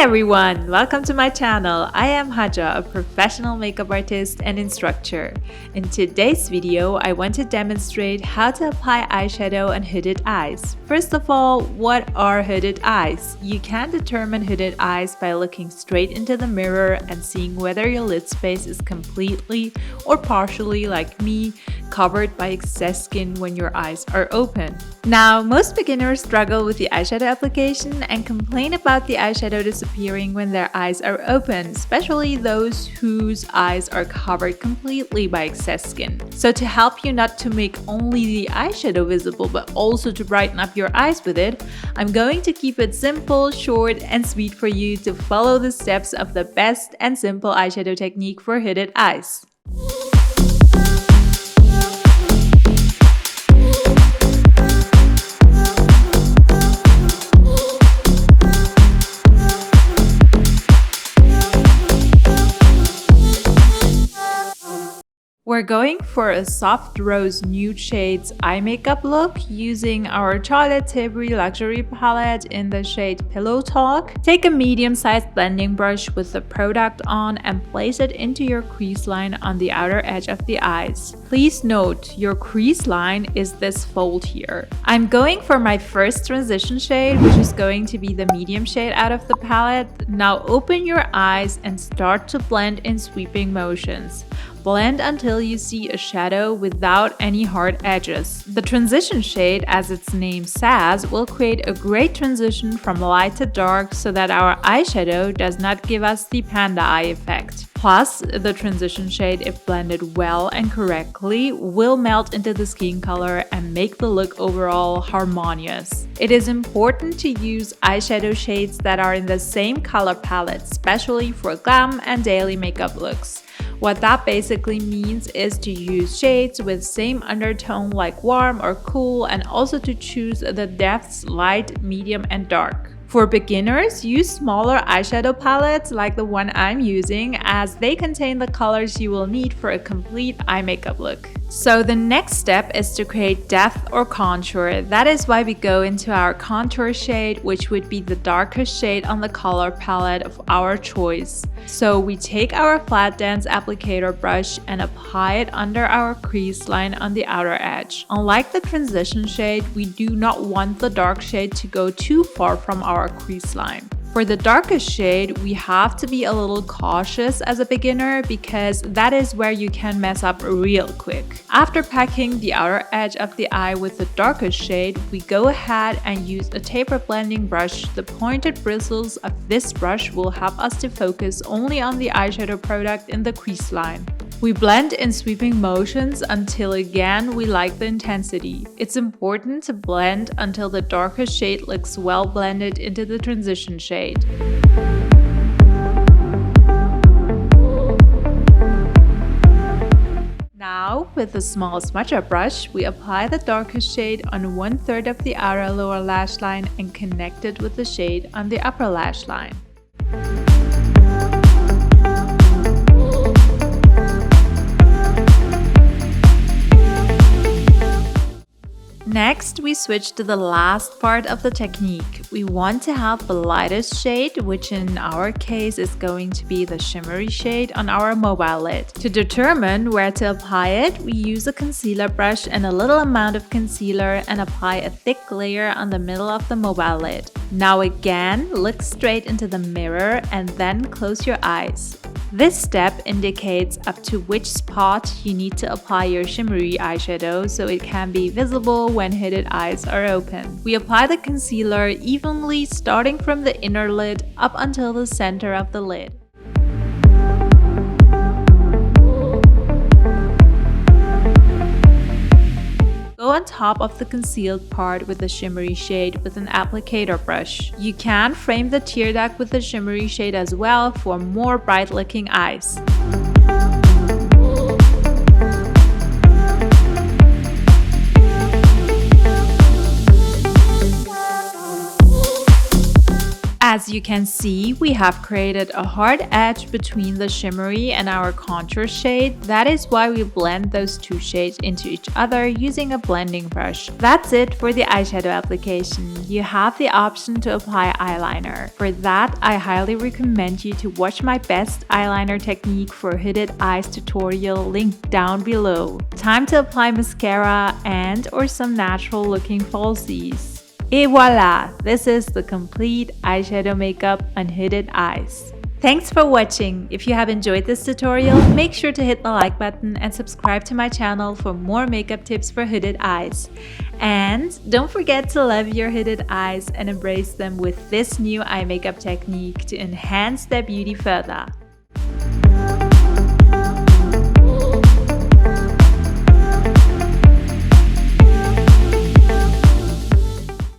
everyone! Welcome to my channel. I am Haja, a professional makeup artist and instructor. In today's video, I want to demonstrate how to apply eyeshadow on hooded eyes. First of all, what are hooded eyes? You can determine hooded eyes by looking straight into the mirror and seeing whether your lid space is completely or partially, like me, covered by excess skin when your eyes are open. Now, most beginners struggle with the eyeshadow application and complain about the eyeshadow disappearing when their eyes are open, especially those whose eyes are covered completely by excess skin. So to help you not to make only the eyeshadow visible but also to brighten up your eyes with it, I'm going to keep it simple, short, and sweet for you to follow the steps of the best and simple eyeshadow technique for hooded eyes. We're going for a soft rose nude shades eye makeup look using our Charlotte Tilbury luxury palette in the shade Pillow Talk. Take a medium-sized blending brush with the product on and place it into your crease line on the outer edge of the eyes. Please note, your crease line is this fold here. I'm going for my first transition shade, which is going to be the medium shade out of the palette. Now open your eyes and start to blend in sweeping motions. Blend until you see a shadow without any hard edges. The transition shade, as its name says, will create a great transition from light to dark so that our eyeshadow does not give us the panda eye effect. Plus, the transition shade, if blended well and correctly, will melt into the skin color and make the look overall harmonious. It is important to use eyeshadow shades that are in the same color palette, especially for glam and daily makeup looks. What that basically means is to use shades with same undertone like warm or cool, and also to choose the depths light, medium, and dark. For beginners, use smaller eyeshadow palettes like the one I'm using, as they contain the colors you will need for a complete eye makeup look. So the next step is to create depth or contour. That is why we go into our contour shade, which would be the darkest shade on the color palette of our choice. So we take our flat dance applicator brush and apply it under our crease line on the outer edge. Unlike the transition shade, we do not want the dark shade to go too far from our crease line. For the darkest shade, we have to be a little cautious as a beginner because that is where you can mess up real quick. After packing the outer edge of the eye with the darkest shade, we go ahead and use a taper blending brush. The pointed bristles of this brush will help us to focus only on the eyeshadow product in the crease line. We blend in sweeping motions until again we like the intensity. It's important to blend until the darkest shade looks well blended into the transition shade. Now, with a small smudger brush, we apply the darkest shade on 1/3 of the outer lower lash line and connect it with the shade on the upper lash line. Next, we switch to the last part of the technique. We want to have the lightest shade, which in our case is going to be the shimmery shade on our mobile lid. To determine where to apply it, we use a concealer brush and a little amount of concealer and apply a thick layer on the middle of the mobile lid. Now again, look straight into the mirror and then close your eyes. This step indicates up to which spot you need to apply your shimmery eyeshadow so it can be visible when hooded eyes are open. We apply the concealer evenly starting from the inner lid up until the center of the lid. Go on top of the concealed part with the shimmery shade with an applicator brush. You can frame the tear duct with the shimmery shade as well for more bright looking eyes. As you can see, we have created a hard edge between the shimmery and our contour shade. That is why we blend those two shades into each other using a blending brush. That's it for the eyeshadow application. You have the option to apply eyeliner. For that, I highly recommend you to watch my best eyeliner technique for hooded eyes tutorial linked down below. Time to apply mascara and or some natural looking falsies. Et voila! This is the complete eyeshadow makeup on hooded eyes. Thanks for watching. If you have enjoyed this tutorial, make sure to hit the like button and subscribe to my channel for more makeup tips for hooded eyes. And don't forget to love your hooded eyes and embrace them with this new eye makeup technique to enhance their beauty further.